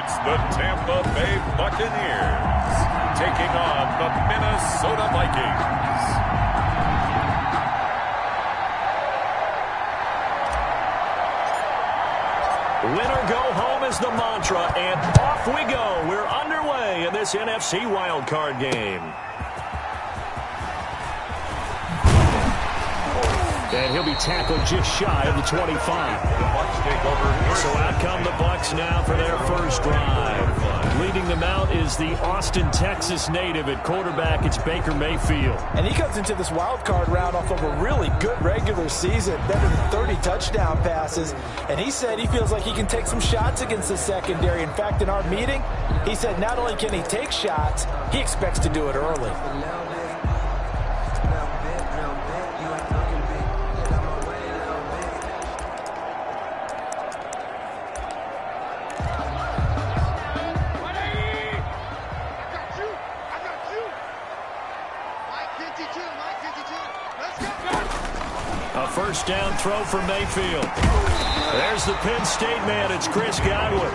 It's the Tampa Bay Buccaneers taking on the Minnesota Vikings. Winner go home is the mantra, and off we go. We're underway in this NFC wildcard game. And he'll be tackled just shy of the 25. The Bucs take over. So out come the Bucs now for their first drive. Leading them out is the Austin, Texas native at quarterback. It's Baker Mayfield. And he comes into this wild card round off of a really good regular season, better than 30 touchdown passes. And he said he feels like he can take some shots against the secondary. In fact, in our meeting, he said not only can he take shots, he expects to do it early. A first down throw for Mayfield. There's the Penn State man. It's Chris Godwin.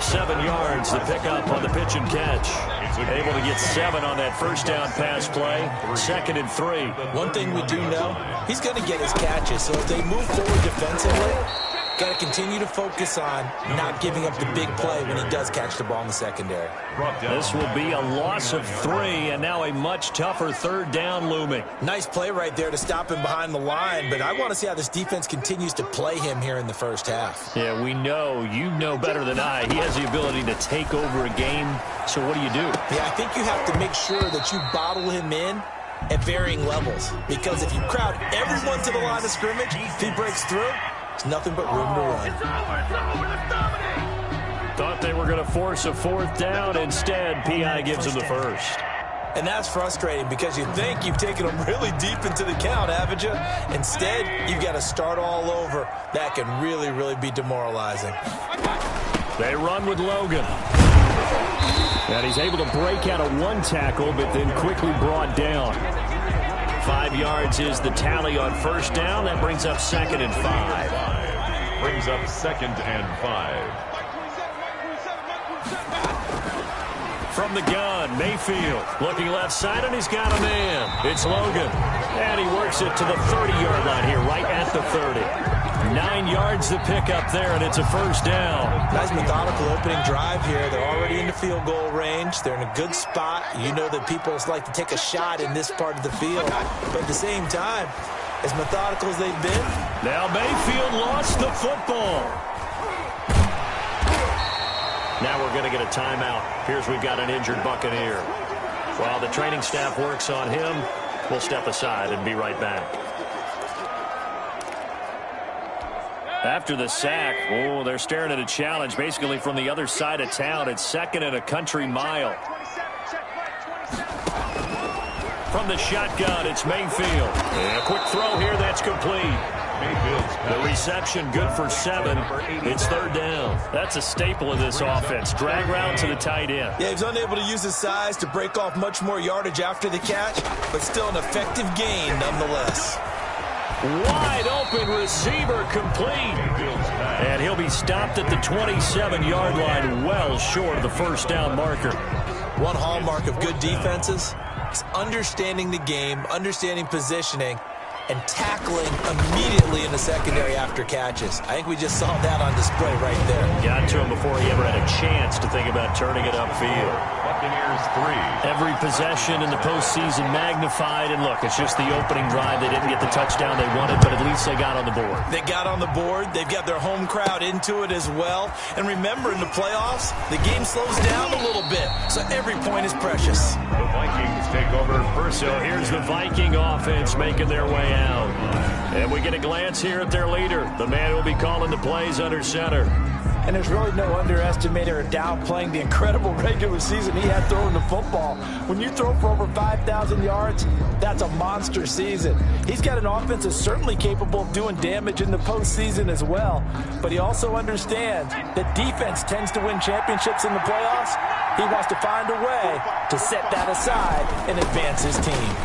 7 yards, the pickup on the pitch and catch. Able to get 7 on that first down pass play. 2nd and 3. One thing we do know, he's going to get his catches. So if they move forward defensively, got to continue to focus on not giving up the big play when he does catch the ball in the secondary. This will be a loss of 3, and now a much tougher 3rd down looming. Nice play right there to stop him behind the line, but I want to see how this defense continues to play him here in the first half. Yeah, we know. You know better than I. He has the ability to take over a game. So what do you do? Yeah, I think you have to make sure that you bottle him in at varying levels, because if you crowd everyone to the line of scrimmage, if he breaks through, it's nothing but room to run. Thought they were going to force a 4th down. Instead, P.I. gives him the first. And that's frustrating because you think you've taken them really deep into the count, haven't you? Instead, you've got to start all over. That can really, really be demoralizing. They run with Logan. And he's able to break out of 1 tackle, but then quickly brought down. 5 yards is the tally on first down. That brings up 2nd and 5. Brings up 2nd and 5. From the gun, Mayfield looking left side, and he's got a man. It's Logan. And he works it to the 30-yard line here, right at the 30. 9 yards to pick up there, and it's a first down. Nice methodical opening drive here. They're already in the field goal range. They're in a good spot. You know that people like to take a shot in this part of the field. But at the same time, as methodical as they've been. Now Mayfield lost the football. Now we're going to get a timeout. Here's we've got an injured Buccaneer. While the training staff works on him, we'll step aside and be right back. After the sack, they're staring at a challenge basically from the other side of town. It's 2nd and a country mile. From the shotgun, it's Mayfield. And a quick throw here, that's complete. The reception good for 7. It's 3rd down. That's a staple of this offense. Drag route to the tight end. Yeah, he's unable to use his size to break off much more yardage after the catch, but still an effective gain nonetheless. Wide open receiver complete. And he'll be stopped at the 27-yard line, well short of the first down marker. One hallmark of good defenses is understanding the game, understanding positioning, and tackling immediately in the secondary after catches. I think we just saw that on display right there. Got to him before he ever had a chance to think about turning it upfield. Buccaneers 3. Every possession in the postseason magnified, and look, it's just the opening drive. They didn't get the touchdown they wanted, but at least they got on the board. They got on the board. They've got their home crowd into it as well. And remember, in the playoffs, the game slows down a little bit, so every point is precious. The Vikings take over first. So here's the Viking offense making their way out. And we get a glance here at their leader, the man who will be calling the plays under center. And there's really no underestimating or downplaying the incredible regular season he had throwing the football. When you throw for over 5,000 yards, that's a monster season. He's got an offense that's certainly capable of doing damage in the postseason as well. But he also understands that defense tends to win championships in the playoffs. He wants to find a way to set that aside and advance his team.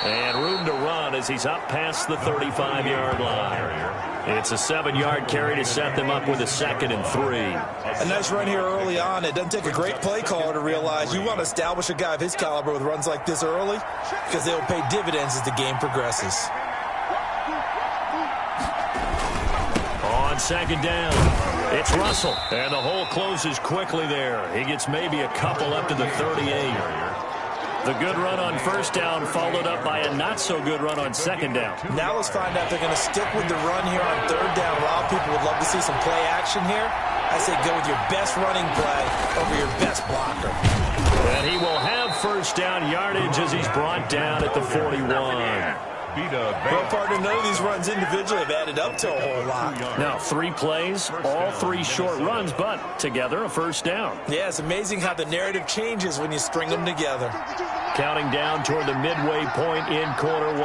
And room to run as he's up past the 35-yard line. It's a 7-yard carry to set them up with a 2nd and 3. A nice run here early on. It doesn't take a great play caller to realize you want to establish a guy of his caliber with runs like this early because they'll pay dividends as the game progresses. On 2nd down, it's Russell. And the hole closes quickly there. He gets maybe a couple up to the 38. The good run on 1st down followed up by a not-so-good run on 2nd down. Now let's find out if they're going to stick with the run here on 3rd down. Rob, people would love to see some play action here. I say go with your best running play over your best blocker. And he will have 1st down yardage as he's brought down at the 41. Well, partner, none of these runs individually have added up to a whole lot. Now, 3 plays, all 3 short runs, but together a 1st down. Yeah, it's amazing how the narrative changes when you string them together. Counting down toward the midway point in quarter 1.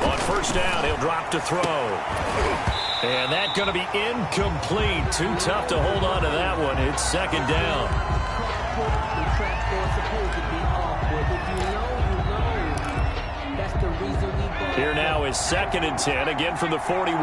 On 1st down, he'll drop to throw. And that's going to be incomplete. Too tough to hold on to that one. It's 2nd down. Here now is 2nd and 10, again from the 41.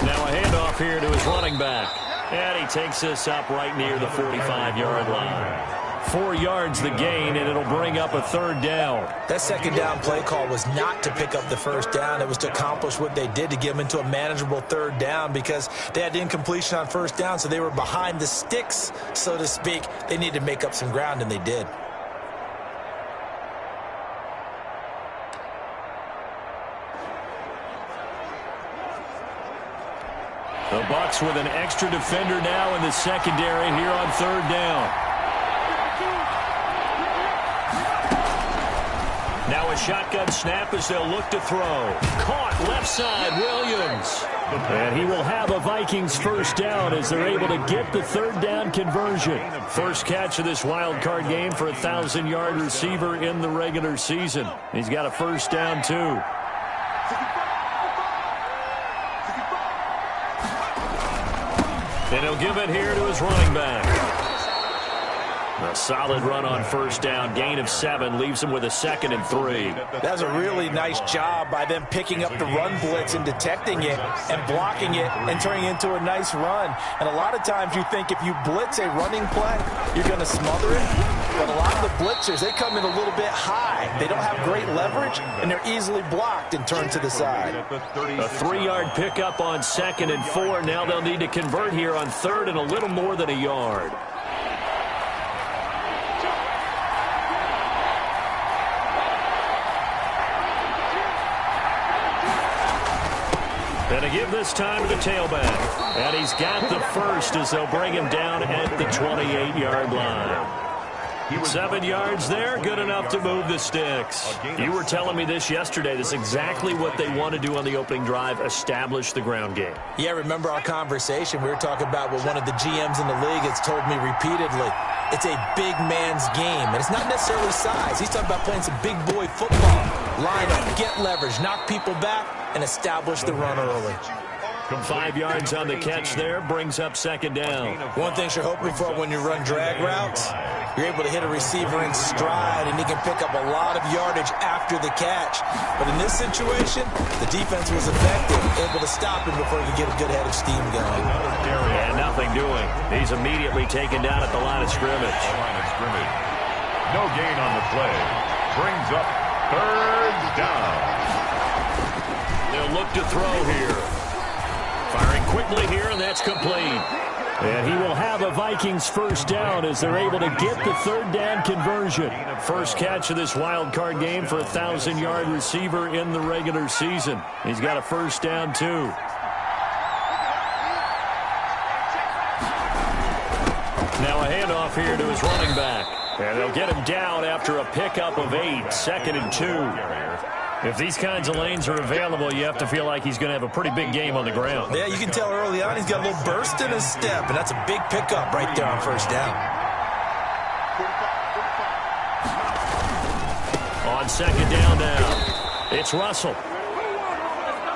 Now a handoff here to his running back. And he takes this up right near the 45-yard line. 4 yards the gain, and it'll bring up a 3rd down. That 2nd down play call was not to pick up the 1st down. It was to accomplish what they did to get them into a manageable 3rd down because they had incompletion on 1st down, so they were behind the sticks, so to speak. They needed to make up some ground, and they did. The Bucs with an extra defender now in the secondary here on 3rd down. Now a shotgun snap as they'll look to throw. Caught left side, Williams. And he will have a Vikings 1st down as they're able to get the 3rd down conversion. First catch of this wild card game for a 1,000-yard receiver in the regular season. He's got a 1st down, too. And he'll give it here to his running back. A solid run on 1st down. Gain of 7 leaves him with a 2nd and 3. That was a really nice job by them picking up the run blitz and detecting it and blocking it and turning it into a nice run. And a lot of times you think if you blitz a running play, you're going to smother it. But a lot of the blitzers, they come in a little bit high. They don't have great leverage, and they're easily blocked and turned to the side. A 3-yard pickup on 2nd and 4. Now they'll need to convert here on 3rd and a little more than a yard. And a give this time to the tailback. And he's got the 1st as they'll bring him down at the 28-yard line. 7 yards there, good enough to move the sticks. You were telling me this yesterday. This is exactly what they want to do on the opening drive, establish the ground game. Yeah, remember our conversation. We were talking about what one of the GMs in the league has told me repeatedly. It's a big man's game, and it's not necessarily size. He's talking about playing some big boy football. Line up, get leverage, knock people back, and establish the run early. 5 yards on the catch there, brings up 2nd down. One thing you're hoping for when you run drag routes, you're able to hit a receiver in stride, and he can pick up a lot of yardage after the catch. But in this situation, the defense was effective, able to stop him before he could get a good head of steam going. And nothing doing. He's immediately taken down at the line of scrimmage. No gain on the play. Brings up 3rd down. They'll look to throw here. Firing quickly here, and that's complete. And he will have a Vikings 1st down as they're able to get the 3rd down conversion. First catch of this wild card game for a 1,000-yard receiver in the regular season. He's got a 1st down, too. Now a handoff here to his running back. And they'll get him down after a pickup of 8, 2nd and 2. If these kinds of lanes are available, you have to feel like he's going to have a pretty big game on the ground. Yeah, you can tell early on he's got a little burst in his step, and that's a big pickup right there on 1st down. On 2nd down now, it's Russell.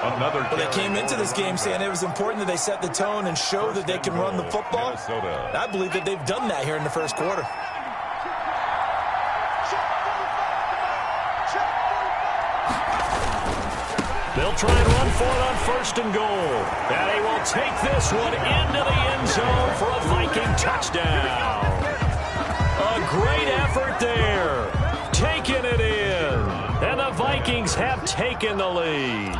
Well, they came into this game saying it was important that they set the tone and show that they can run the football. I believe that they've done that here in the 1st quarter. They'll try and run for it on 1st and goal. And he will take this one into the end zone for a Viking touchdown. A great effort there. Taking it in. And the Vikings have taken the lead.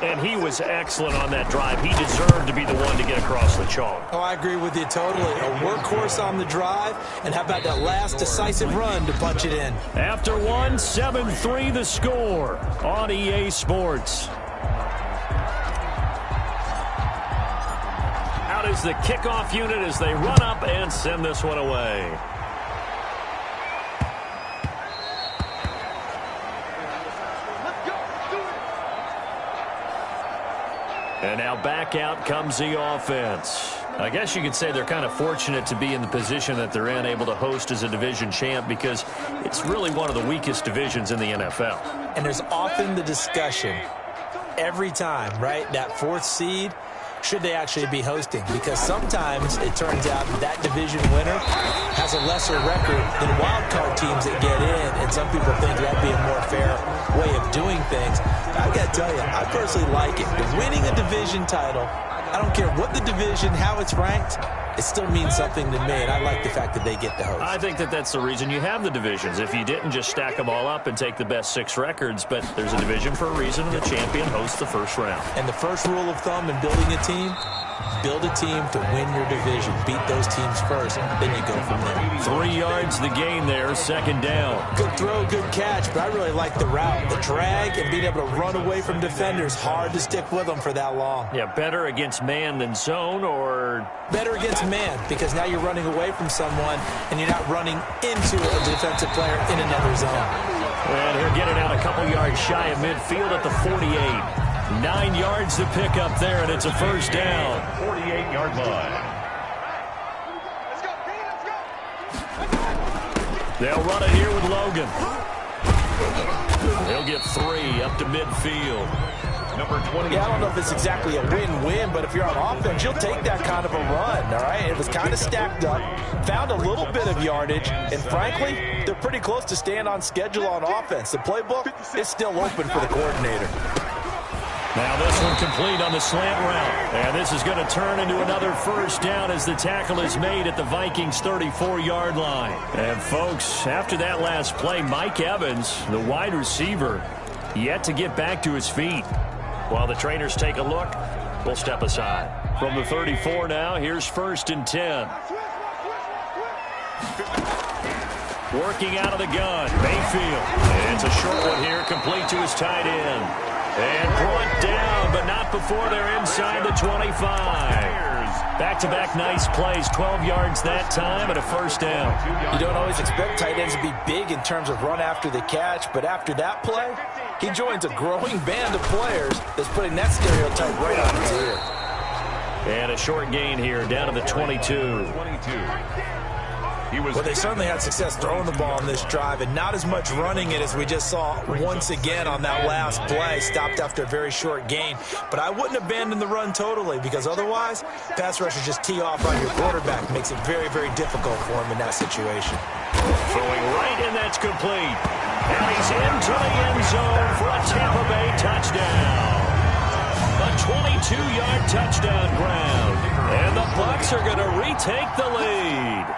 And he was excellent on that drive. He deserved to be the one to get across the chalk. Oh, I agree with you totally. A workhorse on the drive. And how about that last decisive run to punch it in? After one, 7-3 the score on EA Sports. Out is the kickoff unit as they run up and send this one away. And now back out comes the offense. I guess you could say they're kind of fortunate to be in the position that they're in, able to host as a division champ, because it's really one of the weakest divisions in the NFL. And there's often the discussion every time, right, that 4th seed, should they actually be hosting? Because sometimes it turns out that division winner has a lesser record than wildcard teams that get in, and some people think that'd be a more fair way of doing things. But I got to tell you, I personally like it. Winning a division title, I don't care what the division, how it's ranked, it still means something to me, and I like the fact that they get to host. I think that that's the reason you have the divisions. If you didn't just stack them all up and take the best 6 records, but there's a division for a reason, and the champion hosts the first round. And the first rule of thumb in building a team, build a team to win your division. Beat those teams first, then you go from there. 3 yards the gain there, 2nd down. Good throw, good catch, but I really like the route. The drag and being able to run away from defenders, hard to stick with them for that long. Yeah, better against man than zone, or? Better against man, because now you're running away from someone and you're not running into a defensive player in another zone. Well, he'll get it out a couple yards shy of midfield at the 48. 9 yards to pick up there, and it's a first down. 48-yard line. They'll run it here with Logan. He'll get 3 up to midfield. Number 20. Yeah, I don't know if it's exactly a win-win, but if you're on offense, you'll take that kind of a run, all right? It was kind of stacked up, found a little bit of yardage, and frankly, they're pretty close to staying on schedule on offense. The playbook is still open for the coordinator. Now this one complete on the slant route. And this is going to turn into another first down as the tackle is made at the Vikings' 34-yard line. And folks, after that last play, Mike Evans, the wide receiver, yet to get back to his feet. While the trainers take a look, we'll step aside. From the 34 now, here's 1st and 10. Working out of the gun, Mayfield. And it's a short one here, complete to his tight end. And brought down, but not before they're inside the 25. Back-to-back nice plays, 12 yards that time, and a first down. You don't always expect tight ends to be big in terms of run after the catch, but after that play, he joins a growing band of players that's putting that stereotype right on his ear. And a short gain here, down to the 22. Well, they certainly had success throwing the ball on this drive, and not as much running it as we just saw once again on that last play. Stopped after a very short gain. But I wouldn't abandon the run totally, because otherwise, pass rushers just tee off on your quarterback. Makes it very, very difficult for him in that situation. Throwing right, and that's complete. And he's into the end zone for a Tampa Bay touchdown. A 22-yard touchdown ground. And the Bucs are going to retake the lead.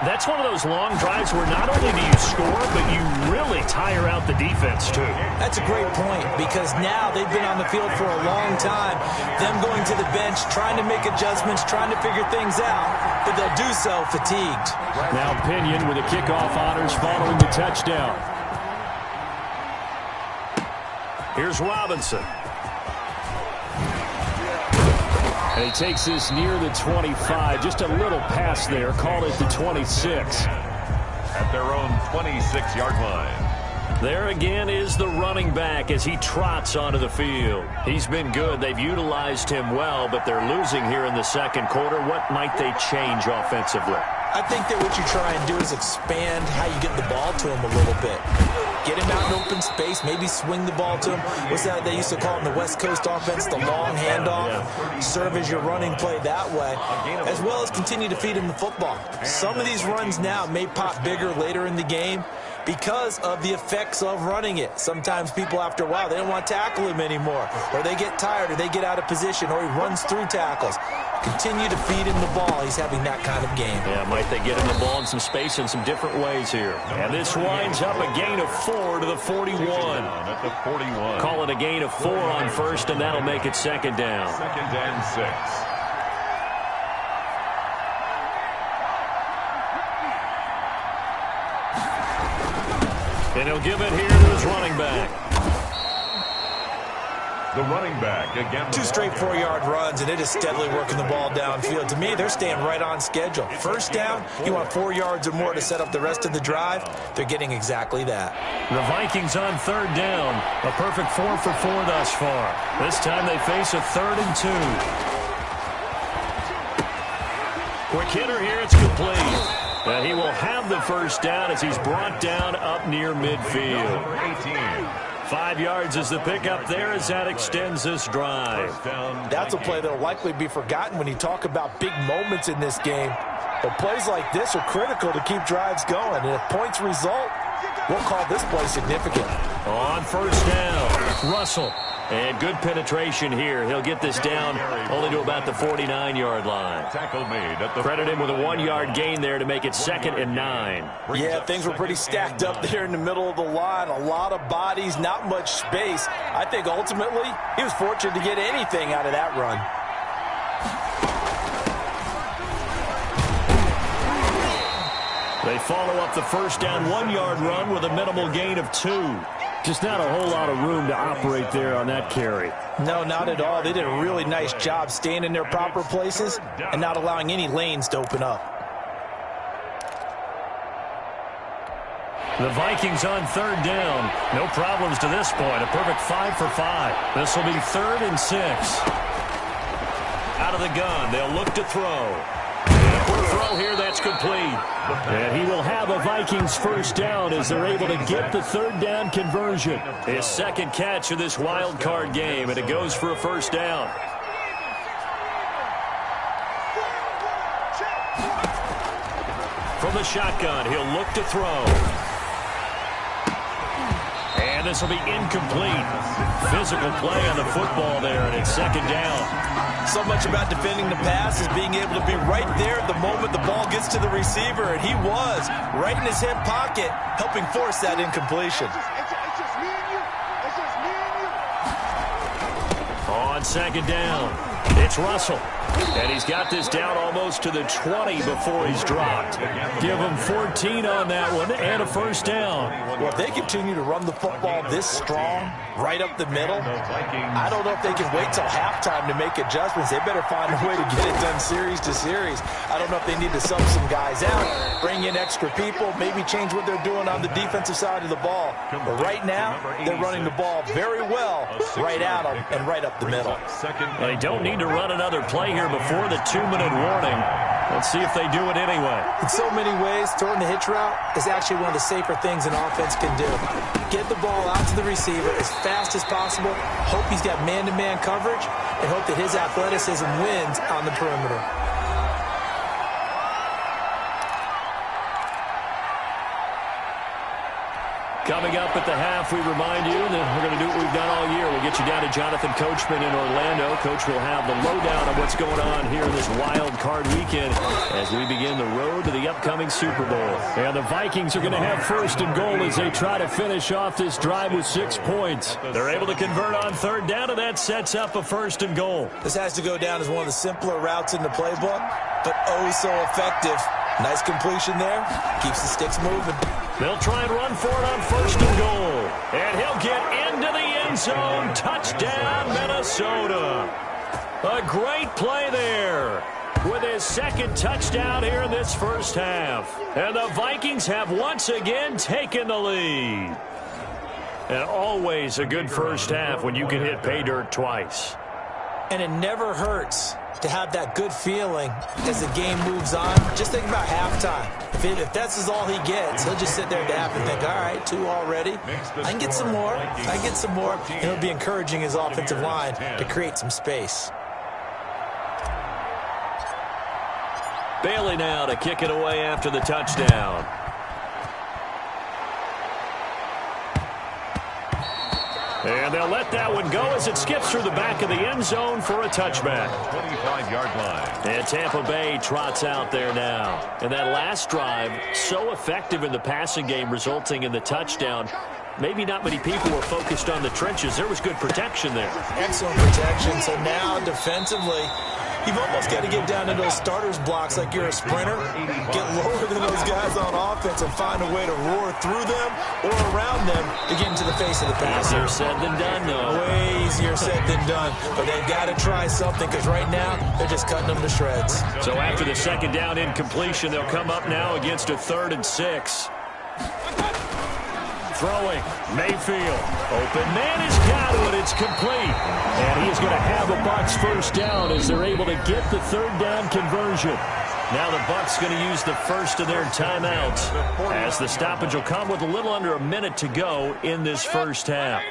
That's one of those long drives where not only do you score, but you really tire out the defense, too. That's a great point, because now they've been on the field for a long time. Them going to the bench, trying to make adjustments, trying to figure things out, but they'll do so fatigued. Now Pinion with the kickoff honors following the touchdown. Here's Robinson. And he takes this near the 25. Just a little pass there. Call it the 26. At their own 26-yard line. There again is the running back as he trots onto the field. He's been good. They've utilized him well, but they're losing here in the second quarter. What might they change offensively? I think that what you try and do is expand how you get the ball to him a little bit. Get him out in open space, maybe swing the ball to him. What's that they used to call in the West Coast offense, the long handoff? Serve as your running play that way, as well as continue to feed him the football. Some of these runs now may pop bigger later in the game, because of the effects of running it. Sometimes people, after a while, they don't want to tackle him anymore, or they get tired, or they get out of position, or he runs through tackles. Continue to feed him the ball. He's having that kind of game. Yeah, might they get him the ball in some space in some different ways here. And this winds up a gain of 4 to the 41. At the 41. Call it a gain of 4 on first, and that'll make it second down. 2nd and 6. And he'll give it here to his running back. The running back again. 2 straight 4-yard runs, and it is steadily working the ball downfield. To me, they're staying right on schedule. First down, you want 4 yards or more to set up the rest of the drive. They're getting exactly that. The Vikings on 3rd down. A perfect 4 for 4 thus far. This time they face a 3rd and 2. Quick hitter here, it's complete. And he will have the first down as he's brought down up near midfield. 5 yards is the pickup there as that extends this drive. That's a play that will likely be forgotten when you talk about big moments in this game. But plays like this are critical to keep drives going. And if points result, we'll call this play significant. On first down, Russell. And good penetration here. He'll get this down only to about the 49-yard line. Tackle made at the Credit him with a 1-yard gain there to make it 2nd and 9. Yeah, things were pretty stacked up there in the middle of the line. A lot of bodies, not much space. I think ultimately he was fortunate to get anything out of that run. They follow up the first down 1-yard run with a minimal gain of 2. Just not a whole lot of room to operate there on that carry. No, not at all. They did a really nice job staying in their proper places and not allowing any lanes to open up. The Vikings on 3rd down. No problems to this point. A perfect 5 for 5. This will be 3rd and 6. Out of the gun, they'll look to throw. And a quick throw here, that's complete. And he will have a Vikings first down as they're able to get the 3rd down conversion. His 2nd catch of this wild card game, and it goes for a first down. From the shotgun, he'll look to throw. And this will be incomplete. Physical play on the football there, and it's 2nd down. So much about defending the pass is being able to be right there at the moment the ball gets to the receiver, and he was right in his hip pocket, helping force that incompletion. On 2nd down, it's Russell. And he's got this down almost to the 20 before he's dropped. Give him 14 on that one and a first down. Well, if they continue to run the football this strong, right up the middle, I don't know if they can wait till halftime to make adjustments. They better find a way to get it done series to series. I don't know if they need to sub some guys out, bring in extra people, maybe change what they're doing on the defensive side of the ball. But right now, they're running the ball very well right at them and right up the middle. They don't need to run another play here before the 2-minute warning. Let's see if they do it anyway. In so many ways, throwing the hitch route is actually one of the safer things an offense can do. Get the ball out to the receiver as fast as possible, hope he's got man-to-man coverage, and hope that his athleticism wins on the perimeter. Coming up at the half, we remind you that we're going to do what we've done all year. We'll get you down to Jonathan Coachman in Orlando. Coach will have the lowdown on what's going on here in this wild card weekend as we begin the road to the upcoming Super Bowl. And the Vikings are going to have 1st and goal as they try to finish off this drive with 6 points. They're able to convert on 3rd down, and that sets up a 1st and goal. This has to go down as one of the simpler routes in the playbook, but oh so effective. Nice completion there. Keeps the sticks moving. They'll try and run for it on 1st and goal. And he'll get into the end zone. Touchdown, Minnesota. A great play there with his 2nd touchdown here in this first half. And the Vikings have once again taken the lead. And always a good first half when you can hit pay dirt twice. And it never hurts to have that good feeling as the game moves on. Just think about halftime. If that's all he gets, he'll just sit there at the half and think, all right, 2 already. I can get some more. I can get some more. And he'll be encouraging his offensive line to create some space. Bailey now to kick it away after the touchdown. And they'll let that one go as it skips through the back of the end zone for a touchback. 25-yard line. And Tampa Bay trots out there now. And that last drive, so effective in the passing game, resulting in the touchdown. Maybe not many people were focused on the trenches. There was good protection there. Excellent protection. So now defensively, you've almost got to get down to those starters blocks like you're a sprinter. Get lower than those guys on offense and find a way to roar through them or around them to get into the face of the passer. Easier said than done, though. Way easier said than done. But they've got to try something because right now they're just cutting them to shreds. So after the second down incompletion, they'll come up now against a 3rd and 6. Throwing, Mayfield. Open man has got it. It's complete. And he is going to have a Bucs first down as they're able to get the 3rd down conversion. Now the Bucs going to use the first of their timeouts as the stoppage will come with a little under a minute to go in this first half.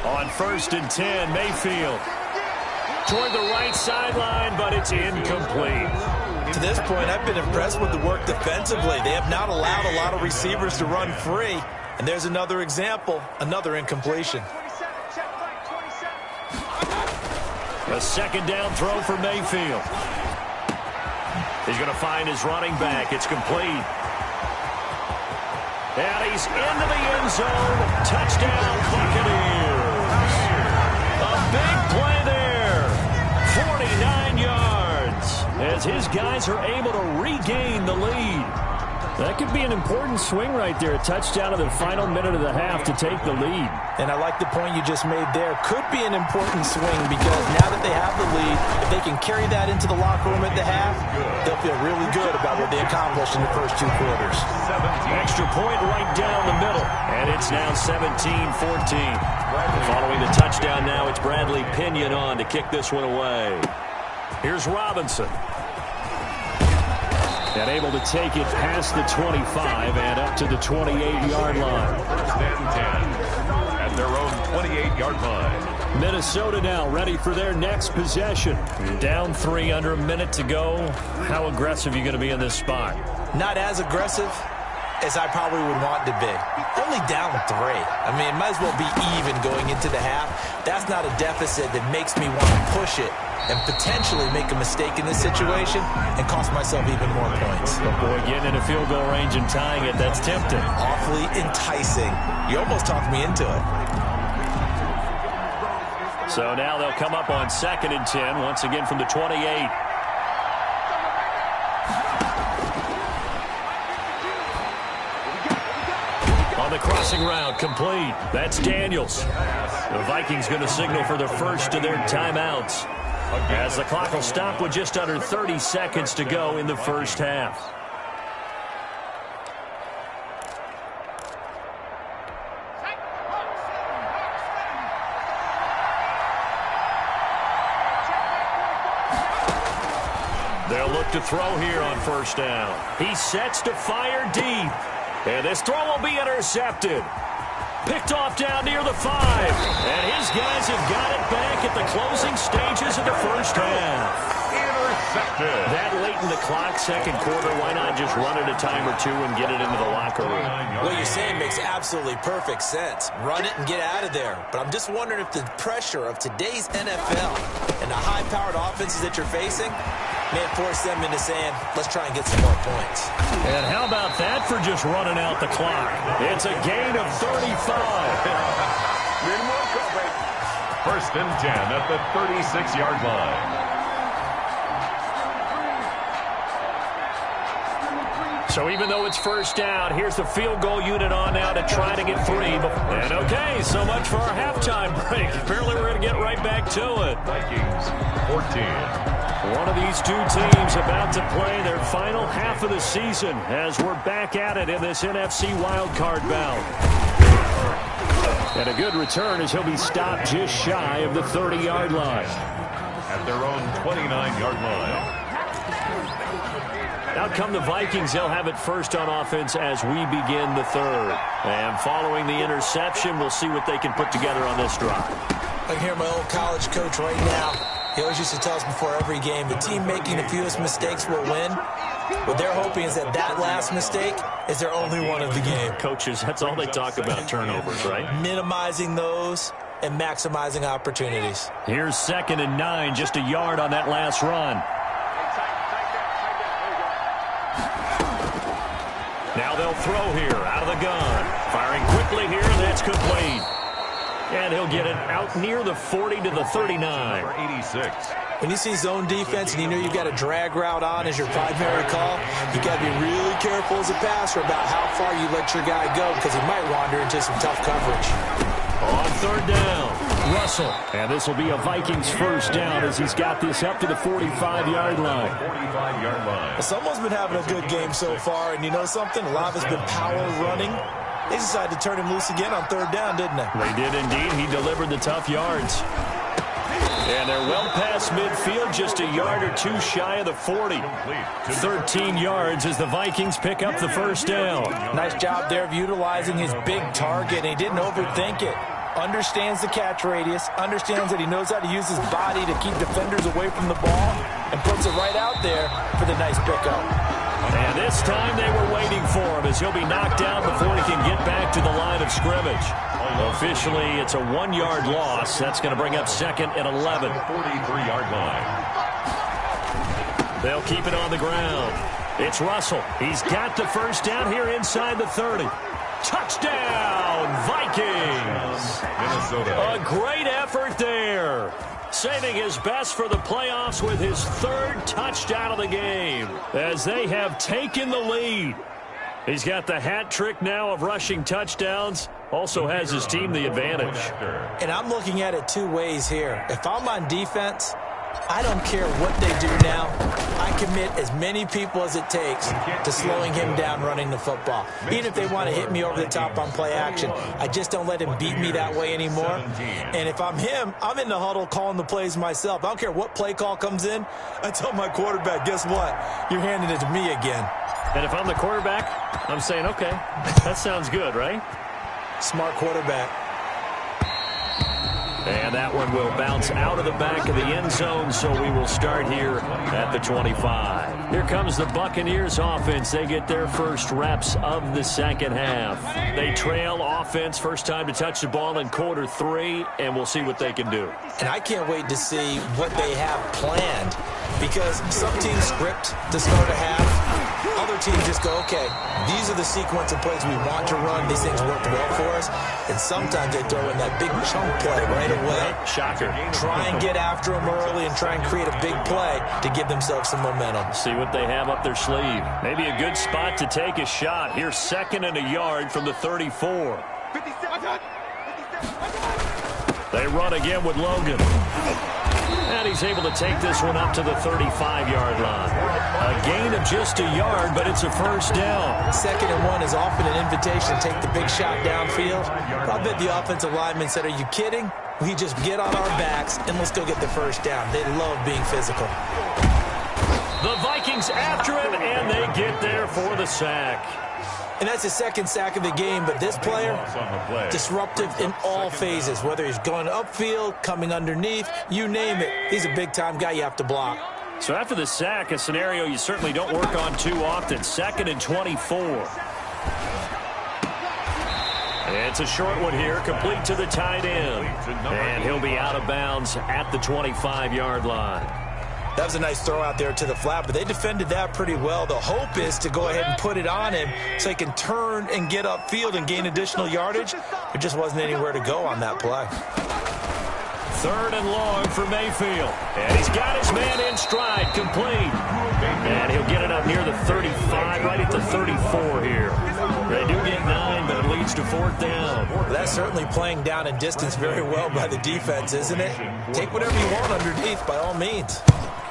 On 1st and 10, Mayfield toward the right sideline, but it's incomplete. To this point, I've been impressed with the work defensively. They have not allowed a lot of receivers to run free. And there's another example, another incompletion. A second down throw for Mayfield. He's going to find his running back. It's complete. And he's into the end zone. Touchdown, Buccaneers. A big play there. 49 yards. As his guys are able to regain the lead. That could be an important swing right there. A touchdown in the final minute of the half to take the lead. And I like the point you just made there. Could be an important swing because now that they have the lead, if they can carry that into the locker room at the half, they'll feel really good about what they accomplished in the first 2 quarters. Extra point right down the middle. And it's now 17-14. Following the touchdown now, it's Bradley Pinion on to kick this one away. Here's Robinson. And able to take it past the 25 and up to the 28-yard line. 1st and 10 at their own 28-yard line. Minnesota now ready for their next possession. Down 3, under a minute to go. How aggressive are you going to be in this spot? Not as aggressive as I probably would want to be. Only down 3. I mean, it might as well be even going into the half. That's not a deficit that makes me want to push it and potentially make a mistake in this situation and cost myself even more points. But boy, getting in a field goal range and tying it, that's tempting. Awfully enticing. You almost talked me into it. So now they'll come up on 2nd and 10, once again from the 28. On the crossing route, complete. That's Daniels. The Vikings going to signal for the first of their timeouts, as the clock will stop with just under 30 seconds to go in the first half. They'll look to throw here on 1st down. He sets to fire deep. And this throw will be intercepted. Picked off down near the 5. And his guys have got it back at the closing stages of the first half. Intercepted. That late in the clock, 2nd quarter, why not just run it a time or 2 and get it into the locker room? What you're saying makes absolutely perfect sense. Run it and get out of there. But I'm just wondering if the pressure of today's NFL and the high-powered offenses that you're facing may have forced them into saying, let's try and get some more points. And how about that for just running out the clock? It's a gain of 35. 1st and 10 at the 36-yard line. So even though it's 1st down, here's the field goal unit on now to try to get 3. And okay, so much for our halftime break. Apparently we're going to get right back to it. Vikings 14. One of these 2 teams about to play their final half of the season as we're back at it in this NFC wildcard bout. And a good return as he'll be stopped just shy of the 30-yard line. At their own 29-yard line. Out come the Vikings. They'll have it first on offense as we begin the 3rd. And following the interception, we'll see what they can put together on this drive. I can hear my old college coach right now. He always used to tell us before every game, the team making the fewest mistakes will win. What they're hoping is that last mistake is their only one of the game. Coaches, that's all they talk about, turnovers, right? Minimizing those and maximizing opportunities. Here's 2nd and 9, just a yard on that last run. Now they'll throw here out of the gun. Firing quickly here, and that's complete. And he'll get it out near the 40 to the 39. Number 86. When you see zone defense and you know you've got a drag route on as your primary call, you got to be really careful as a passer about how far you let your guy go because he might wander into some tough coverage. On 3rd down, Russell. And this will be a Vikings first down as he's got this up to the 45-yard line. 45-yard line. Well, someone's been having a good game so far, and you know something? A lot of it's been power running. They decided to turn him loose again on 3rd down, didn't they? They did indeed. He delivered the tough yards. And they're well past midfield, just a yard or two shy of the 40. 13 yards as the Vikings pick up the first down. Nice job there of utilizing his big target. He didn't overthink it. Understands the catch radius, understands that he knows how to use his body to keep defenders away from the ball, and puts it right out there for the nice pickup. And this time they were waiting for him as he'll be knocked down before he can get back to the line of scrimmage. Officially, it's a 1-yard loss. That's going to bring up 2nd and 11. 43-yard line. They'll keep it on the ground. It's Russell. He's got the first down here inside the 30. Touchdown, Vikings! Minnesota. A great effort there. Saving his best for the playoffs with his 3rd touchdown of the game as they have taken the lead. He's got the hat trick now of rushing touchdowns. Also has his team the advantage. And I'm looking at it 2 ways here. If I'm on defense, I don't care what they do now. I commit as many people as it takes to slowing him down running the football. Even if they want to hit me over the top on play action, I just don't let him beat me that way anymore. And if I'm him, I'm in the huddle calling the plays myself. I don't care what play call comes in. I tell my quarterback, guess what? You're handing it to me again. And if I'm the quarterback, I'm saying, okay, that sounds good, right? Smart quarterback. And that one will bounce out of the back of the end zone, so we will start here at the 25. Here comes the Buccaneers offense. They get their first reps of the second half. They trail offense, first time to touch the ball in quarter 3, and we'll see what they can do. And I can't wait to see what they have planned because some teams script to start a half. Other teams just go, okay, these are the sequence of plays we want to run. These things worked well for us. And sometimes they throw in that big chunk play right away. Shocker. Try and get after them early and try and create a big play to give themselves some momentum. See what they have up their sleeve. Maybe a good spot to take a shot. Here's 2nd and a yard from the 34. They run again with Logan. And he's able to take this one up to the 35-yard line. A gain of just a yard, but it's a first down. 2nd and 1 is often an invitation to take the big shot downfield. I bet the offensive lineman said, are you kidding? We just get on our backs and let's go get the first down. They love being physical. The Vikings after him, and they get there for the sack. And that's his 2nd sack of the game, but this player, disruptive in all phases, whether he's going upfield, coming underneath, you name it. He's a big-time guy you have to block. So after the sack, a scenario you certainly don't work on too often. 2nd and 24. It's a short one here, complete to the tight end. And he'll be out of bounds at the 25-yard line. That was a nice throw out there to the flat, but they defended that pretty well. The hope is to go ahead and put it on him so he can turn and get upfield and gain additional yardage. There just wasn't anywhere to go on that play. 3rd and long for Mayfield. And he's got his man in stride, complete. And he'll get it up near the 35, right at the 34 here. They do get 9, but it leads to 4th down. Well, that's certainly playing down in distance very well by the defense, isn't it? Take whatever you want underneath, by all means.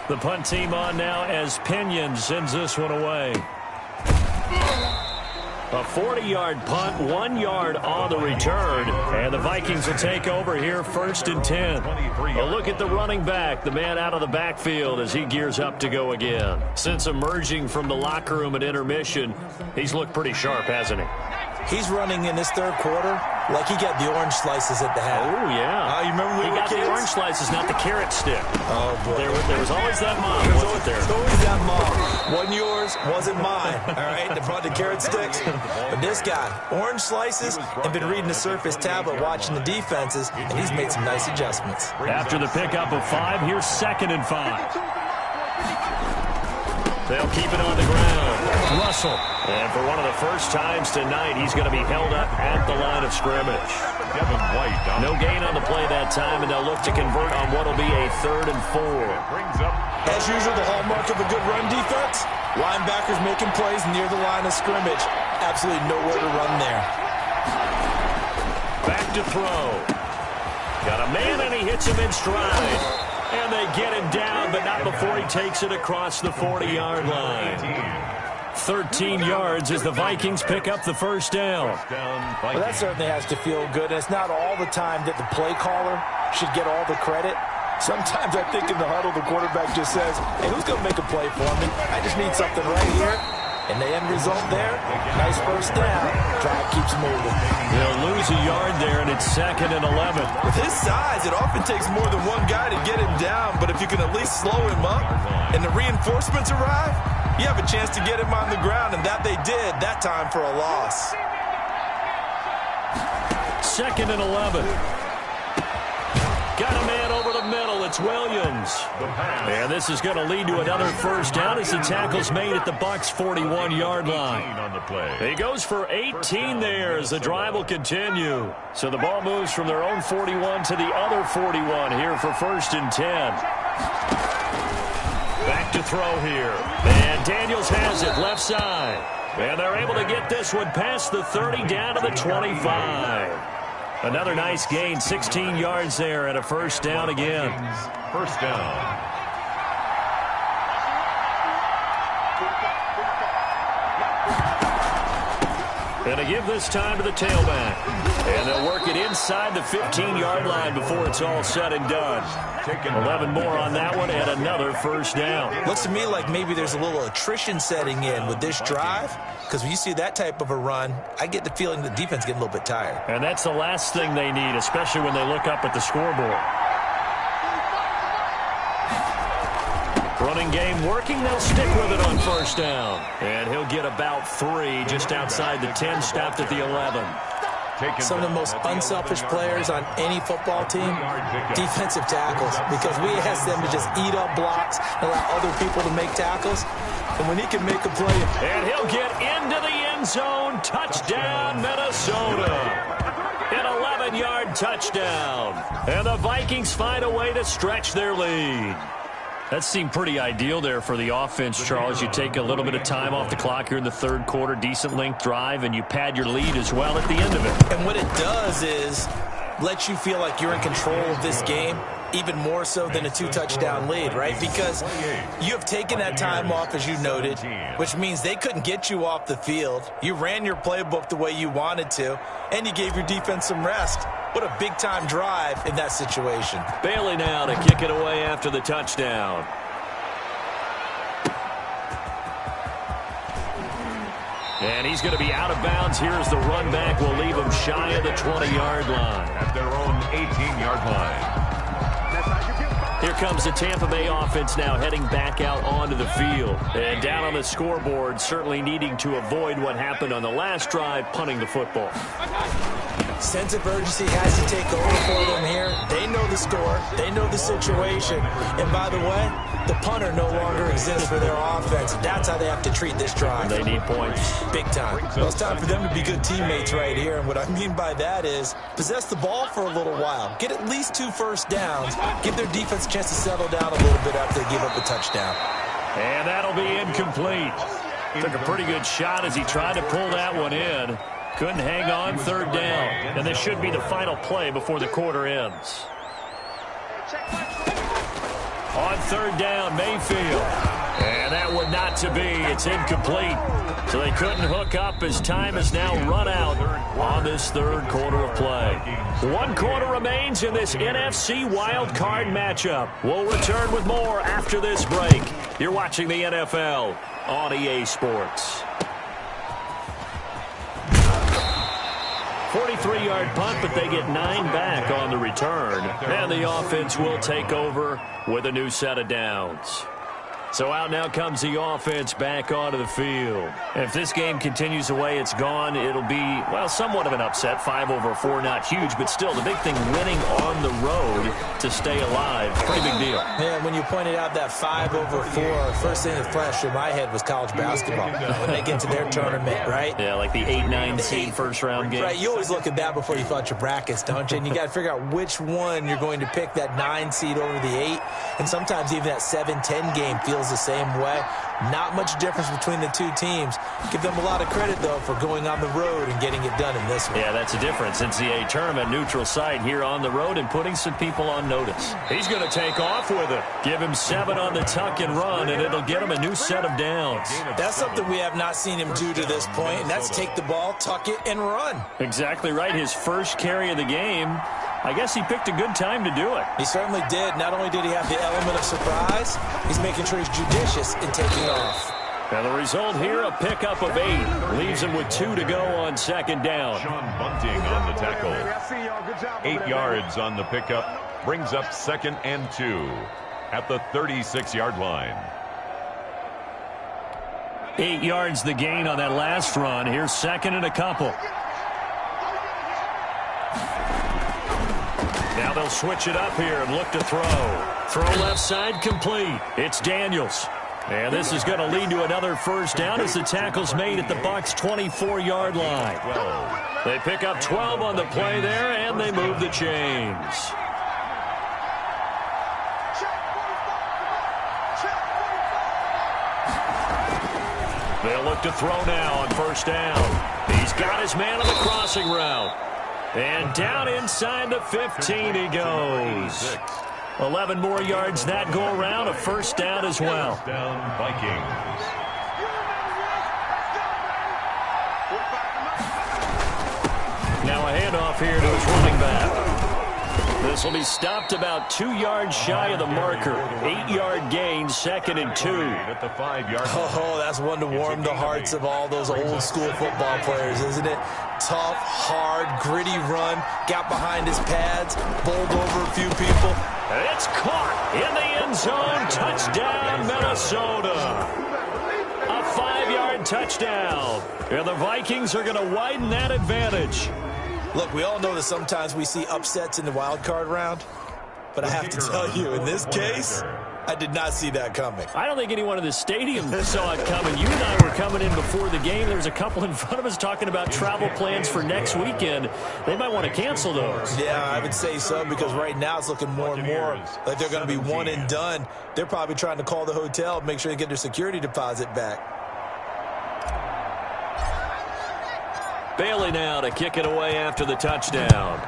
The punt team on now as Pinion sends this one away. A 40-yard punt, 1 yard on the return. And the Vikings will take over here 1st and 10. A look at the running back, the man out of the backfield as he gears up to go again. Since emerging from the locker room at intermission, he's looked pretty sharp, hasn't he? He's running in this 3rd quarter like he got the orange slices at the half. Oh, yeah. You remember when we were kids? orange slices, not the carrot stick. Oh, boy. There was always that mom, wasn't there? There's always that mom. Wasn't yours, wasn't mine. All right, they brought the carrot sticks. But this guy, orange slices, and been reading the Surface tablet, watching the defenses, and he's made some nice adjustments. After the pickup of 5, here's 2nd and 5. They'll keep it on the ground. Russell. And for one of the first times tonight, he's going to be held up at the line of scrimmage. No gain on the play that time, and they'll look to convert on what will be a 3rd and 4. As usual, the hallmark of a good run defense, linebackers making plays near the line of scrimmage. Absolutely nowhere to run there. Back to throw. Got a man, and he hits him in stride. And they get him down, but not before he takes it across the 40-yard line. 13 yards as the Vikings pick up the first down. Well, that certainly has to feel good. And it's not all the time that the play caller should get all the credit. Sometimes I think in the huddle, the quarterback just says, hey, who's going to make a play for me? I just need something right here. And the end result there, nice first down. Drive keeps moving. They'll lose a yard there, and it's 2nd and 11. With his size, it often takes more than one guy to get him down. But if you can at least slow him up and the reinforcements arrive, you have a chance to get him on the ground, and that they did that time for a loss. 2nd and 11. Got a man over the middle. It's Williams. And this is going to lead to another first down as the tackle's made at the Bucs' 41-yard line. He goes for 18 there as the drive will continue. So the ball moves from their own 41 to the other 41 here for 1st and 10. Back to throw here. And Daniels has it left side. And they're able to get this one past the 30 down to the 25. Another nice gain, 16 yards there, and a first down again. First down. And to give this time to the tailback. And they'll work it inside the 15-yard line before it's all said and done. 11 more on that one and another first down. Looks to me like maybe there's a little attrition setting in with this drive, because when you see that type of a run, I get the feeling the defense getting a little bit tired. And that's the last thing they need, especially when they look up at the scoreboard. Running game working. They'll stick with it on first down. And he'll get about 3 just outside the 10, stopped at the 11. Some of the most unselfish players on any football team, defensive tackles, because we ask them to just eat up blocks and allow other people to make tackles. And when he can make a play. And he'll get into the end zone. Touchdown, Minnesota. An 11-yard touchdown. And the Vikings find a way to stretch their lead. That seemed pretty ideal there for the offense, Charles. You take a little bit of time off the clock here in the 3rd quarter, decent length drive, and you pad your lead as well at the end of it. And what it does is let you feel like you're in control of this game, even more so than a 2-touchdown lead, right? Because you have taken that time off, as you noted, which means they couldn't get you off the field. You ran your playbook the way you wanted to, and you gave your defense some rest. What a big-time drive in that situation. Bailey now to kick it away after the touchdown. And he's going to be out of bounds. Here's the run back. Will leave him shy of the 20-yard line. At their own 18-yard line. Here comes the Tampa Bay offense now heading back out onto the field. And down on the scoreboard, certainly needing to avoid what happened on the last drive, punting the football. Sense of urgency has to take over for them here. They know the score. They know the situation. And by the way, the punter no longer exists for their offense. That's how they have to treat this drive. They need points. Big time. Well, it's time for them to be good teammates right here. And what I mean by that is possess the ball for a little while. Get at least 2 first downs. Give their defense a chance to settle down a little bit after they give up a touchdown. And that'll be incomplete. Took a pretty good shot as he tried to pull that one in. Couldn't hang on, 3rd down. And this should be the final play before the quarter ends. On 3rd down, Mayfield. And that one not to be. It's incomplete. So they couldn't hook up as time has now run out on this 3rd quarter of play. 1 quarter remains in this NFC wild card matchup. We'll return with more after this break. You're watching the NFL on EA Sports. 23-yard punt, but they get 9 back on the return. And the offense will take over with a new set of downs. So out now comes the offense back onto the field. If this game continues the way it's gone, it'll be, well, somewhat of an upset. 5-4, not huge, but still the big thing, winning on the road to stay alive. Pretty big deal. Man, when you pointed out that 5-4, first thing that flashed in my head was college basketball. When they get to their tournament, right? Yeah, like the 8-9 seed first-round game. Right, you always look at that before you thought your brackets, don't you? And you got to figure out which one you're going to pick, that 9 seed over the 8. And sometimes even that 7-10 game feels the same way. Not much difference between the two teams. Give them a lot of credit, though, for going on the road and getting it done in this one. Yeah, that's a difference. NCAA tournament, neutral site here on the road and putting some people on notice. He's going to take off with it. Give him 7 on the tuck and run, and it'll get him a new set of downs. That's something we have not seen him do to this point, and that's take the ball, tuck it, and run. Exactly right. His first carry of the game. I guess he picked a good time to do it. He certainly did. Not only did he have the element of surprise, he's making sure he's judicious in taking off. And the result here, a pickup of 8. Leaves him with 2 to go on second down. Sean Bunting on the tackle. 8 yards on the pickup. Brings up 2nd and 2 at the 36-yard line. 8 yards the gain on that last run. Here's 2nd and a couple. Now they'll switch it up here and look to throw. Throw left side complete. It's Daniels. And this is going to lead to another first down as the tackle's made at the Bucs' 24-yard line. They pick up 12 on the play there, and they move the chains. They'll look to throw now on first down. He's got his man on the crossing route. And down inside the 15 he goes. 11 more yards that go around, a first down as well. First down, Vikings. Now a handoff here to his running back. This will be stopped about 2 yards shy of the marker. 8-yard gain, 2nd and 2. At the 5-yard line. Oh, that's one to warm the hearts of all those old school football players, isn't it? Tough, hard, gritty run. Got behind his pads, bowled over a few people. It's caught in the end zone. Touchdown, Minnesota. A 5-yard touchdown. And the Vikings are going to widen that advantage. Look, we all know that sometimes we see upsets in the wild card round, but I have to tell you, in this case, I did not see that coming. I don't think anyone in the stadium saw it coming. You and I were coming in before the game. There's a couple in front of us talking about travel plans for next weekend. They might want to cancel those. Yeah, I would say so, because right now it's looking more and more like they're going to be one and done. They're probably trying to call the hotel, make sure they get their security deposit back. Bailey now to kick it away after the touchdown.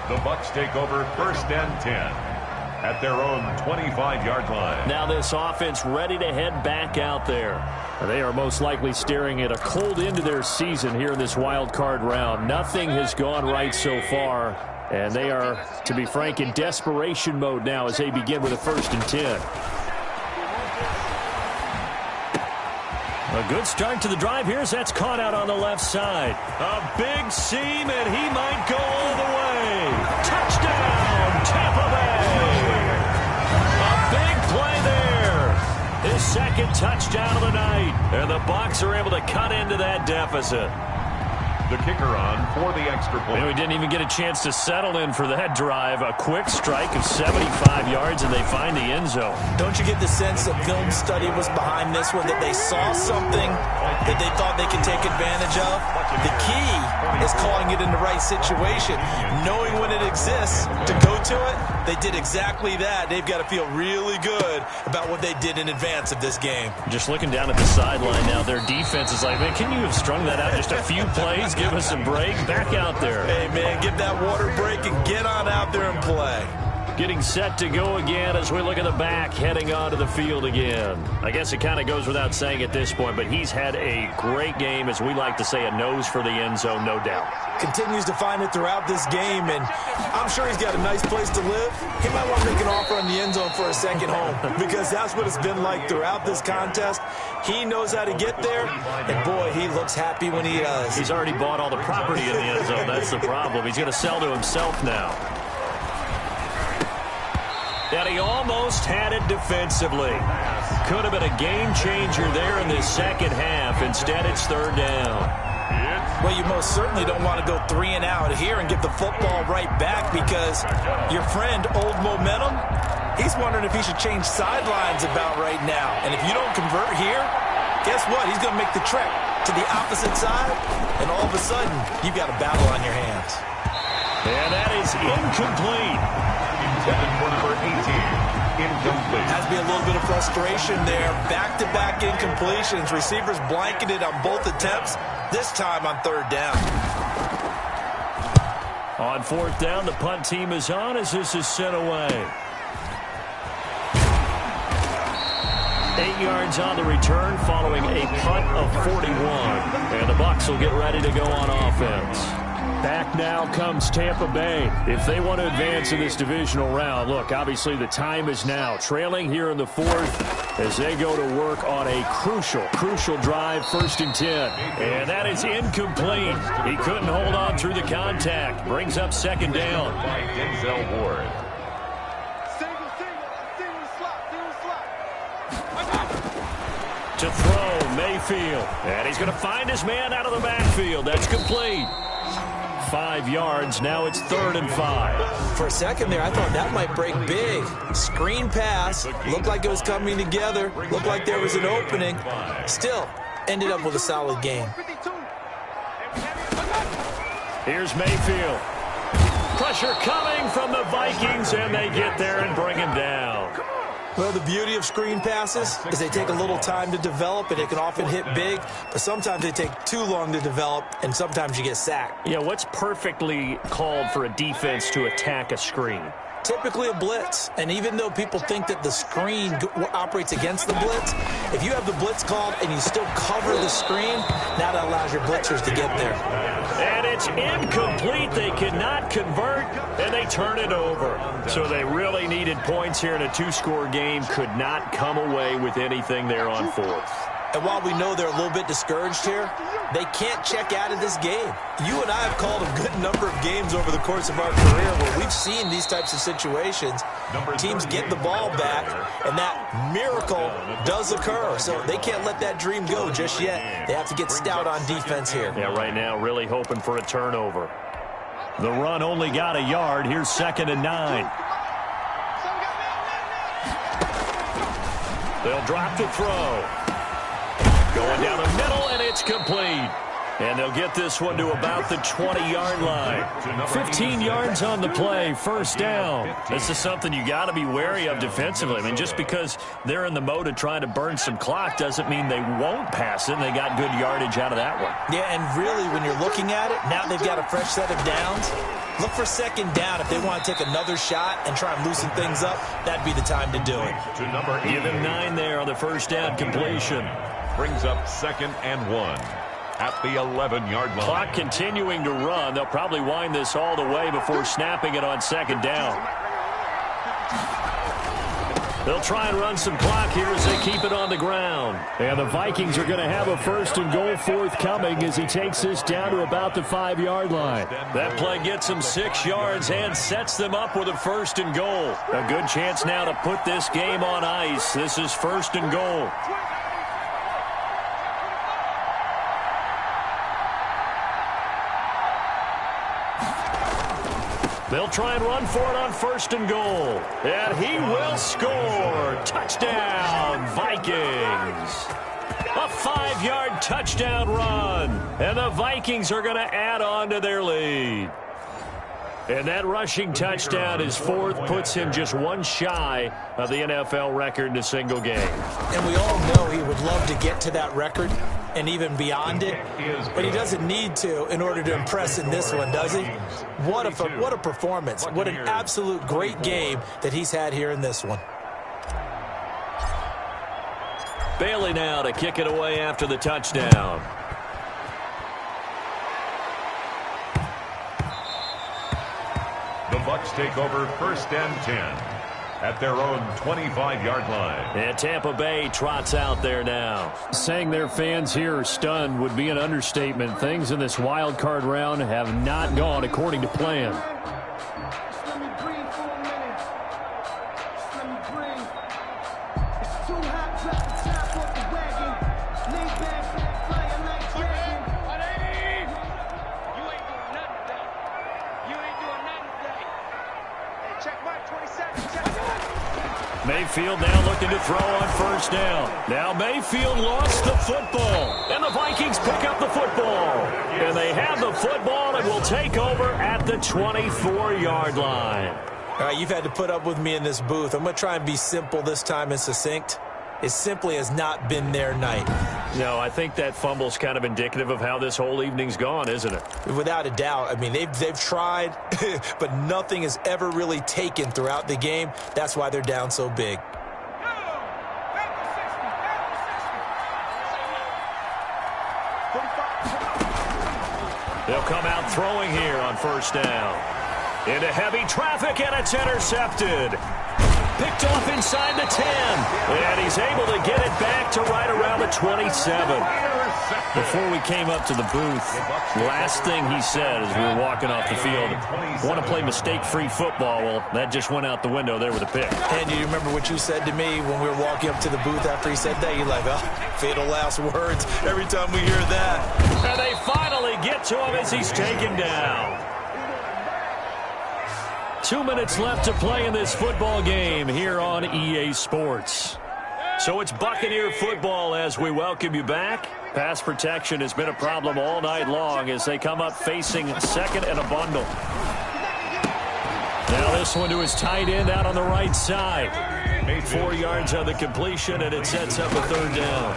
The Bucs take over 1st and 10 at their own 25-yard line. Now this offense ready to head back out there. They are most likely staring at a cold end to their season here in this wild card round. Nothing has gone right so far, and they are, to be frank, in desperation mode now as they begin with a 1st and 10. A good start to the drive here as that's caught out on the left side. A big seam, and he might go all the way. Touchdown, Tampa Bay. A big play there. His 2nd touchdown of the night. And the Bucs are able to cut into that deficit. The kicker on for the extra point. And we didn't even get a chance to settle in for that drive. A quick strike of 75 yards, and they find the end zone. Don't you get the sense that film study was behind this one, that they saw something that they thought they could take advantage of? The key is calling it in the right situation. Knowing when it exists to go to it, they did exactly that. They've got to feel really good about what they did in advance of this game. Just looking down at the sideline now, their defense is like, man, can you have strung that out just a few plays? Give us a break. Back out there. Hey, man, give that water break and get on out there and play. Getting set to go again as we look at the back heading onto the field again. I guess it kind of goes without saying at this point, but he's had a great game, as we like to say, a nose for the end zone, no doubt. Continues to find it throughout this game, and I'm sure he's got a nice place to live. He might want to make an offer on the end zone for a second home, because that's what it's been like throughout this contest. He knows how to get there, and boy, he looks happy when he does. He's already bought all the property in the end zone. That's the problem. He's going to sell to himself now. And he almost had it defensively. Could have been a game changer there in this second half. Instead, it's third down. Well, you most certainly don't want to go 3 and out here and get the football right back, because your friend, Old Momentum, he's wondering if he should change sidelines about right now. And if you don't convert here, guess what? He's going to make the trek to the opposite side, and all of a sudden, you've got a battle on your hands. And that is incomplete. Intended for number 18. Incomplete. Has to be a little bit of frustration there. Back-to-back incompletions. Receivers blanketed on both attempts, this time on third down. On fourth down, the punt team is on as this is sent away. 8 yards on the return following a punt of 41. And the Bucs will get ready to go on offense. Back now comes Tampa Bay. If they want to advance in this divisional round, look, obviously the time is now. Trailing here in the fourth as they go to work on a crucial drive, 1st and 10. And that is incomplete. He couldn't hold on through the contact. Brings up second down. By Denzel Ward. To throw, Mayfield. And he's going to find his man out of the backfield. That's complete. 5 yards. Now it's 3rd and 5. For a second there, I thought that might break big. Screen pass. Looked like it was coming together. Looked like there was an opening. Still, ended up with a solid game. Here's Mayfield. Pressure coming from the Vikings, and they get there and bring him down. Well, the beauty of screen passes is they take a little time to develop, and they can often hit big, but sometimes they take too long to develop, and sometimes you get sacked. Yeah, what's perfectly called for a defense to attack a screen? Typically a blitz, and even though people think that the screen operates against the blitz, if you have the blitz called and you still cover the screen, now that allows your blitzers to get there. And it's incomplete. They cannot convert, and they turn it over. So they really needed points here in a 2-score game. Could not come away with anything there on 4th. And while we know they're a little bit discouraged here, they can't check out of this game. You and I have called a good number of games over the course of our career where we've seen these types of situations. Teams get the ball back, and that miracle does occur. So they can't let that dream go just yet. They have to get stout on defense here. Yeah, right now really hoping for a turnover. The run only got a yard. Here's 2nd and 9. They'll drop the throw. Going down the middle, and it's complete. And they'll get this one to about the 20-yard line. 15 yards on the play, 1st down. This is something you got to be wary of defensively. I mean, just because they're in the mode of trying to burn some clock doesn't mean they won't pass it, and they got good yardage out of that one. Yeah, and really, when you're looking at it, now they've got a fresh set of downs. Look for 2nd down. If they want to take another shot and try and loosen things up, that'd be the time to do it. Give him 9 there on the 1st down completion. Brings up 2nd and 1 at the 11-yard line. Clock continuing to run. They'll probably wind this all the way before snapping it on 2nd down. They'll try and run some clock here as they keep it on the ground. And the Vikings are going to have a 1st and goal forthcoming as he takes this down to about the 5-yard line. That play gets him 6 yards and sets them up with a 1st and goal. A good chance now to put this game on ice. This is 1st and goal. They'll try and run for it on 1st and goal. And he will score. Touchdown, Vikings. A 5-yard touchdown run. And the Vikings are going to add on to their lead. And that rushing touchdown is 4th, puts him just 1 shy of the NFL record in a single game. And we all know he would love to get to that record. and even beyond it, but he doesn't need to in order to impress in this one, does he? What a performance. What an absolute great game that he's had here in this one. Bailey now to kick it away after the touchdown. The Bucs take over 1st and 10 at their own 25-yard line. And Tampa Bay trots out there now. Saying their fans here are stunned would be an understatement. Things in this wild card round have not gone according to plan. Mayfield now looking to throw on 1st down. Now Mayfield lost the football. And the Vikings pick up the football. And they have the football and will take over at the 24-yard line. All right, you've had to put up with me in this booth. I'm going to try and be simple this time and succinct. It simply has not been their night. No, I think that fumble's kind of indicative of how this whole evening's gone, isn't it? Without a doubt. I mean, they've tried, but nothing has ever really taken throughout the game. That's why they're down so big. They'll come out throwing here on 1st down. Into heavy traffic, and it's intercepted. Picked off inside the 10. And he's able to get it back to right around the 27. Before we came up to the booth, last thing he said as we were walking off the field, want to play mistake-free football. Well, that just went out the window there with a pick. And do you remember what you said to me when we were walking up to the booth after he said that? You're like, oh, fatal last words every time we hear that. And they finally get to him as he's taken down. 2 minutes left to play in this football game here on EA Sports. So it's Buccaneer football as we welcome you back. Pass protection has been a problem all night long as they come up facing 2nd and a bundle. Now this one to his tight end out on the right side. 4 yards on the completion, and it sets up a 3rd down.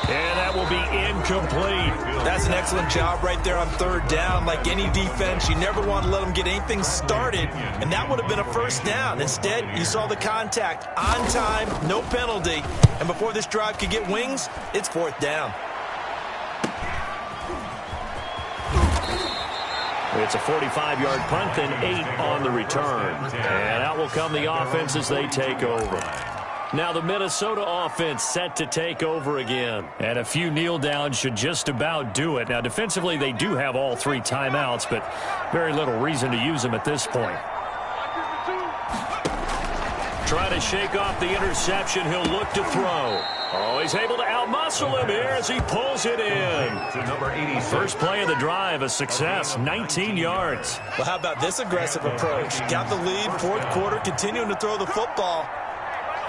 And that will be incomplete. That's an excellent job right there on 3rd down. Like any defense, you never want to let them get anything started, and that would have been a 1st down. Instead, you saw the contact on time, no penalty, and before this drive could get wings, it's 4th down. It's a 45-yard punt and 8 on the return. And out will come the offense as they take over. Now the Minnesota offense set to take over again. And a few kneel downs should just about do it. Now defensively they do have all 3 timeouts, but very little reason to use them at this point. Trying to shake off the interception. He'll look to throw. Oh, he's able to outmuscle him here as he pulls it in. First play of the drive, a success, 19 yards. Well, how about this aggressive approach? Got the lead, 4th quarter, continuing to throw the football.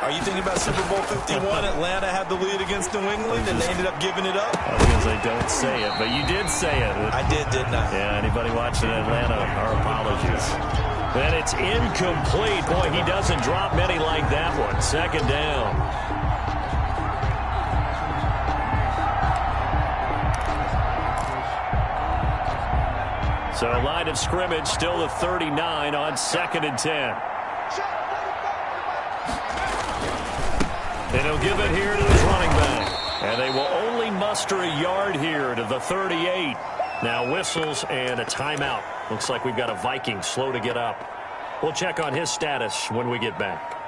Are you thinking about Super Bowl 51? Atlanta had the lead against New England, and they ended up giving it up? I was going to say, don't say it, but you did say it. I did, didn't I? Yeah, anybody watching Atlanta, our apologies. And it's incomplete. Boy, he doesn't drop many like that one. 2nd down. So line of scrimmage, still the 39 on 2nd and 10. And he'll give it here to his running back. And they will only muster a yard here to the 38. Now whistles and a timeout. Looks like we've got a Viking slow to get up. We'll check on his status when we get back.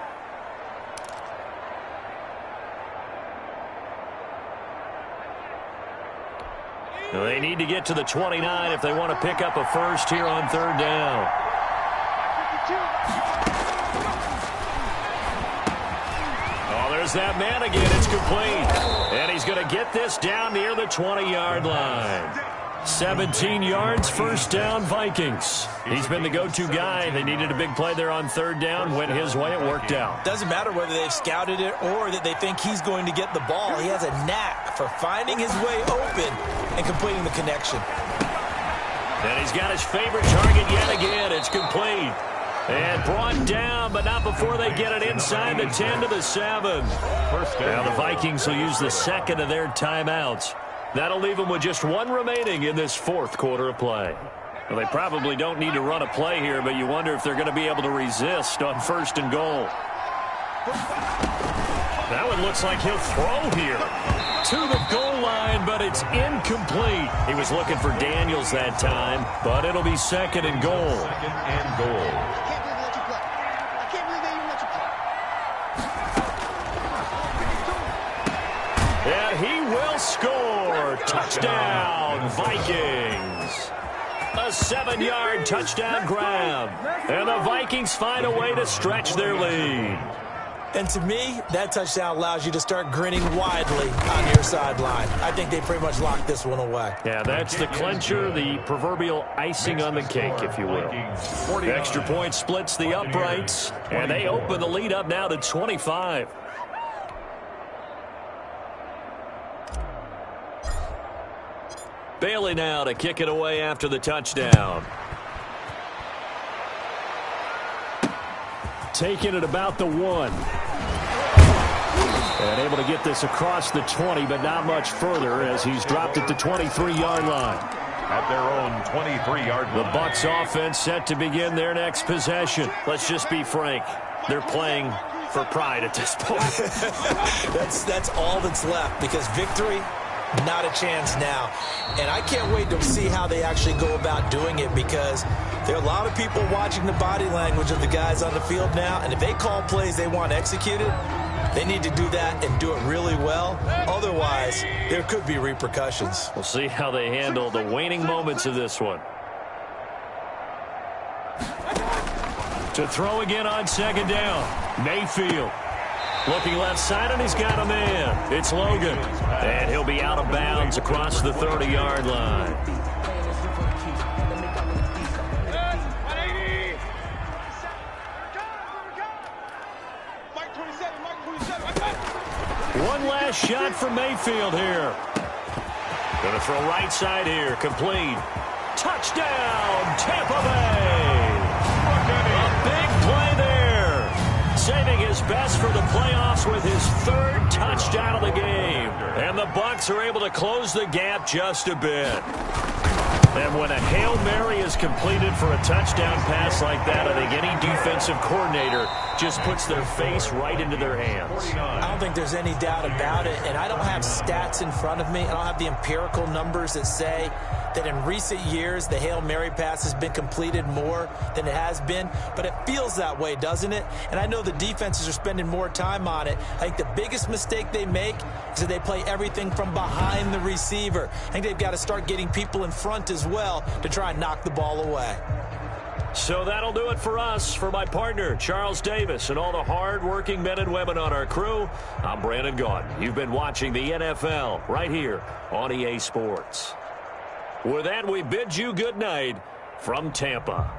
They need to get to the 29 if they want to pick up a first here on 3rd down. Oh, there's that man again. It's complete. And he's going to get this down near the 20-yard line. 17 yards, 1st down, Vikings. He's been the go-to guy. They needed a big play there on 3rd down. Went his way. It worked out. Doesn't matter whether they've scouted it or that they think he's going to get the ball. He has a knack for finding his way open and completing the connection. And he's got his favorite target yet again. It's complete. And brought down, but not before they get it inside the 10 to the 7. Now the Vikings will use the second of their timeouts. That'll leave them with just one remaining in this fourth quarter of play. Well, they probably don't need to run a play here, but you wonder if they're going to be able to resist on 1st and goal. That one looks like he'll throw here to the goal line, but it's incomplete. He was looking for Daniels that time, but it'll be 2nd and goal. 2nd and goal. And he will score. Touchdown, Vikings. A 7-yard touchdown grab. And the Vikings find a way to stretch their lead. And to me, that touchdown allows you to start grinning widely on your sideline. I think they pretty much locked this one away. Yeah, that's the clincher, the proverbial icing on the cake, if you will. The extra point splits the uprights, and they open the lead up now to 25. Bailey now to kick it away after the touchdown. Taking it about the 1. And able to get this across the 20, but not much further as he's dropped it to 23-yard line. At their own 23-yard line. The Bucs offense set to begin their next possession. Let's just be frank. They're playing for pride at this point. That's all that's left, because victory, not a chance now. And I can't wait to see how they actually go about doing it, because there are a lot of people watching the body language of the guys on the field now, and if they call plays they want executed, they need to do that and do it really well. Otherwise, there could be repercussions. We'll see how they handle the waning moments of this one. To throw again on 2nd down. Mayfield. Looking left side, and he's got a man. It's Logan. And he'll be out of bounds across the 30-yard line. One last shot for Mayfield here. Going to throw right side here. Complete. Touchdown, Tampa Bay. A big play there. Saving his best for the playoffs with his 3rd touchdown of the game. And the Bucs are able to close the gap just a bit. And when a Hail Mary is completed for a touchdown pass like that, I think any defensive coordinator just puts their face right into their hands. I don't think there's any doubt about it, and I don't have stats in front of me. I don't have the empirical numbers that say that in recent years the Hail Mary pass has been completed more than it has been, but it feels that way, doesn't it? And I know the defenses are spending more time on it. I think the biggest mistake they make is that they play everything from behind the receiver. I think they've got to start getting people in front as well to try and knock the ball away. So that'll do it for us. For my partner, Charles Davis, and all the hard-working men and women on our crew, I'm Brandon Gaudin. You've been watching the NFL right here on EA Sports. With that, we bid you good night from Tampa.